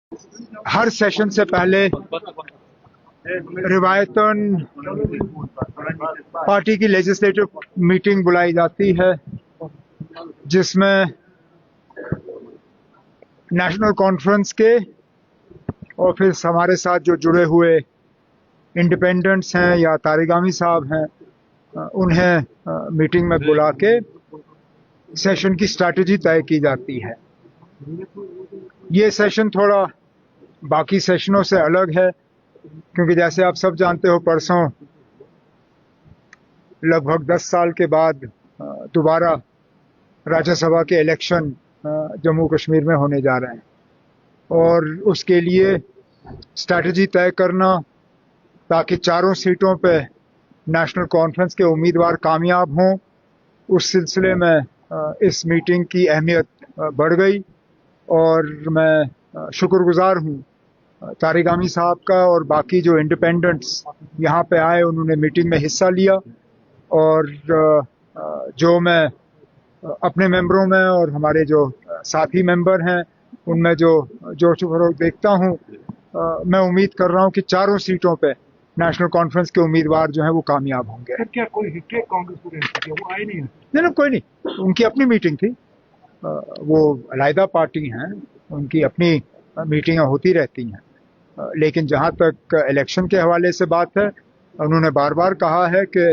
हर session से पहले रिवायतन party की लेजिस्लेटिव मीटिंग बुलाई जाती है, जिसमें नेशनल कॉन्फ्रेंस के और फिर हमारे साथ जो जुड़े हुए इंडिपेंडेंट्स हैं या तारिगामी साहब हैं, उन्हें मीटिंग में बुला के सेशन की स्ट्रैटेजी तय की जाती है। ये सेशन थोड़ा बाकी सेशनों से अलग है, क्योंकि जैसे आप सब जानते हो, परसों लगभग 10 साल के बाद दोबारा राज्यसभा के इलेक्शन जम्मू कश्मीर में होने जा रहे हैं, और उसके लिए स्ट्रैटेजी तय करना ताकि चारों सीटों पे नेशनल कॉन्फ्रेंस के उम्मीदवार कामयाब हों, उस सिलसिले में इस मीटिंग की अहमियत बढ़ गई। और मैं शुक्रगुजार हूँ तारिगामी साहब का और बाकी जो इंडिपेंडेंट्स यहाँ पे आए, उन्होंने मीटिंग में हिस्सा लिया। और जो मैं अपने मेंबरों में और हमारे जो साथी मेंबर हैं उनमें जो जोश व देखता हूँ, मैं उम्मीद कर रहा हूँ कि चारों सीटों पे नेशनल कॉन्फ्रेंस के उम्मीदवार जो हैं वो कामयाब होंगे। क्या कोई हिट कांग्रेस को वो आए नहीं? नहीं, कोई नहीं, उनकी अपनी मीटिंग थी, वो अलहदा पार्टी हैं, उनकी अपनी मीटिंगें होती रहती हैं। लेकिन जहां तक इलेक्शन के हवाले से बात है, उन्होंने बार बार कहा है कि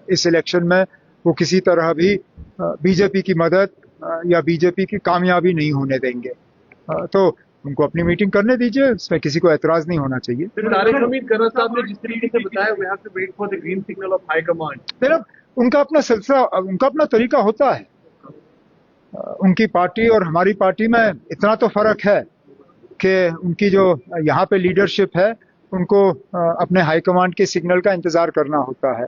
इस इलेक्शन में वो किसी तरह भी बीजेपी की मदद या बीजेपी की कामयाबी नहीं होने देंगे। तो उनको अपनी मीटिंग करने दीजिए, इसमें किसी को ऐतराज नहीं होना चाहिए। तारिक हमीद गना साहब ने जिस तरीके से बताया, we have to wait for the green signal of high command. उनका अपना सिलसिला, उनका अपना तरीका होता है। उनकी पार्टी और हमारी पार्टी में इतना तो फर्क है कि उनकी जो यहाँ पे लीडरशिप है, उनको अपने हाईकमांड के सिग्नल का इंतजार करना होता है।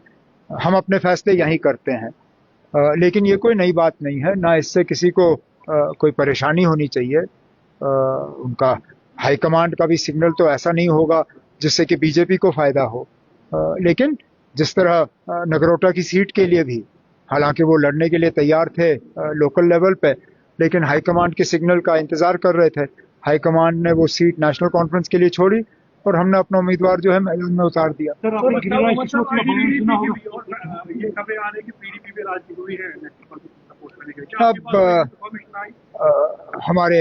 हम अपने फैसले यहीं करते हैं। लेकिन ये कोई नई बात नहीं है, ना इससे किसी को कोई परेशानी होनी चाहिए। उनका हाईकमांड का भी सिग्नल तो ऐसा नहीं होगा जिससे कि बीजेपी को फायदा हो। लेकिन जिस तरह नगरोटा की सीट के लिए भी, हालांकि वो लड़ने के लिए तैयार थे लोकल लेवल पे, लेकिन हाईकमांड के सिग्नल का इंतजार कर रहे थे। हाईकमांड ने वो सीट नेशनल कॉन्फ्रेंस के लिए छोड़ी और हमने अपना उम्मीदवार जो है मैदान में उतार दिया। अब हमारे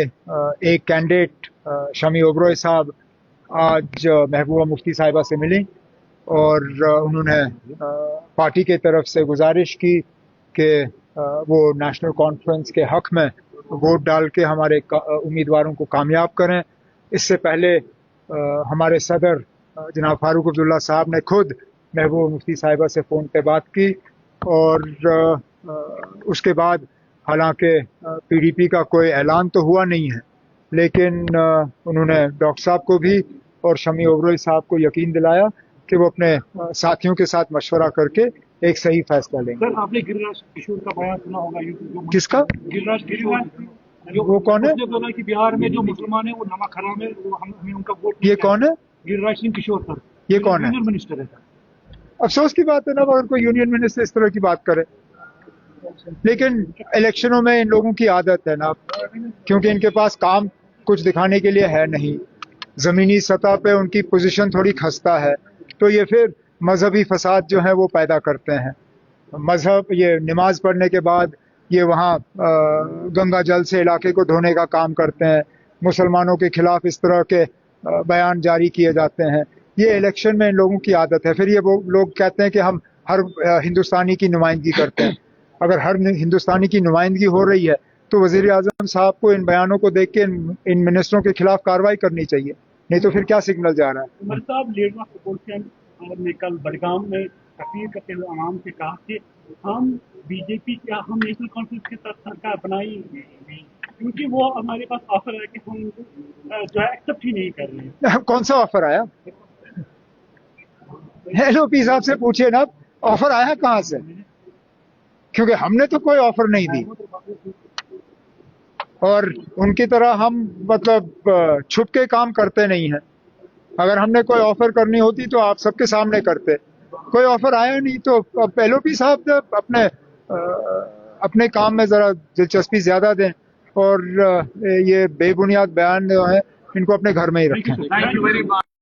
एक कैंडिडेट शमी ओबरॉय साहब आज महबूबा मुफ्ती साहिबा से मिली और उन्होंने पार्टी के तरफ से गुजारिश की कि वो नेशनल कॉन्फ्रेंस के हक में वोट डाल के हमारे उम्मीदवारों को कामयाब करें। इससे पहले हमारे सदर जनाब फारूक अब्दुल्ला साहब ने खुद महबूबा मुफ्ती साहिबा से फ़ोन पे बात की, और उसके बाद हालांकि पीडीपी का कोई ऐलान तो हुआ नहीं है, लेकिन उन्होंने डॉक्टर साहब को भी और शमी ओबरॉय साहब को यकीन दिलाया कि वो अपने साथियों के साथ मशवरा करके एक सही फैसला लेंगे। सर, आपने गिरिराज किशोर का बयान सुना होगा। किसका? गिरिराज किशोर। वो कौन है? उसने बोला कि बिहार में जो मुसलमान है वो नमक हराम है, वो हमें उनका वोट। ये कौन है? गिरिराज सिंह किशोर सर। ये कौन है? यूनियन मिनिस्टर है सर। अफसोस की बात है ना, अगर कोई यूनियन मिनिस्टर इस तरह की बात करे। लेकिन इलेक्शनों में इन लोगों की आदत है ना, क्योंकि इनके पास काम कुछ दिखाने के लिए है नहीं, जमीनी सतह पे उनकी पोजीशन थोड़ी खस्ता है, तो ये फिर मजहबी फसाद जो है वो पैदा करते हैं। मजहब, ये नमाज पढ़ने के बाद ये वहाँ गंगा जल से इलाके को धोने का काम करते हैं, मुसलमानों के खिलाफ इस तरह के बयान जारी किए जाते हैं। ये इलेक्शन में इन लोगों की आदत है। फिर ये वो लोग कहते हैं कि हम हर हिंदुस्तानी की नुमाइंदगी करते हैं। अगर हर हिंदुस्तानी की नुमाइंदगी हो रही है तो वजीर आजम साहब को इन बयानों को देख के इन मिनिस्टरों के खिलाफ कार्रवाई करनी चाहिए, नहीं तो फिर क्या सिग्नल जा रहा है? उमर साहब, लीडर ऑफ अपोजिशन ने कल बडगाम में तकरीर करते हुए आवाम से कहा कि हम बीजेपी क्या हम नेशनल कॉन्फ्रेंस के साथ सरकार बनाई, क्योंकि वो हमारे पास ऑफर है कि हम जो है एक्सेप्ट ही नहीं कर रहे हैं। कौन सा ऑफर आया? एलओपी साहब से पूछिए ना, ऑफर आया कहां से? क्योंकि हमने तो कोई ऑफर नहीं दी, और उनकी तरह हम मतलब छुप के काम करते नहीं हैं। अगर हमने कोई ऑफर करनी होती तो आप सबके सामने करते। कोई ऑफर आया नहीं, तो अब एलओपी साहब अपने काम में जरा दिलचस्पी ज्यादा दें और ये बेबुनियाद बयान जो है इनको अपने घर में ही रखें। Thank you very much.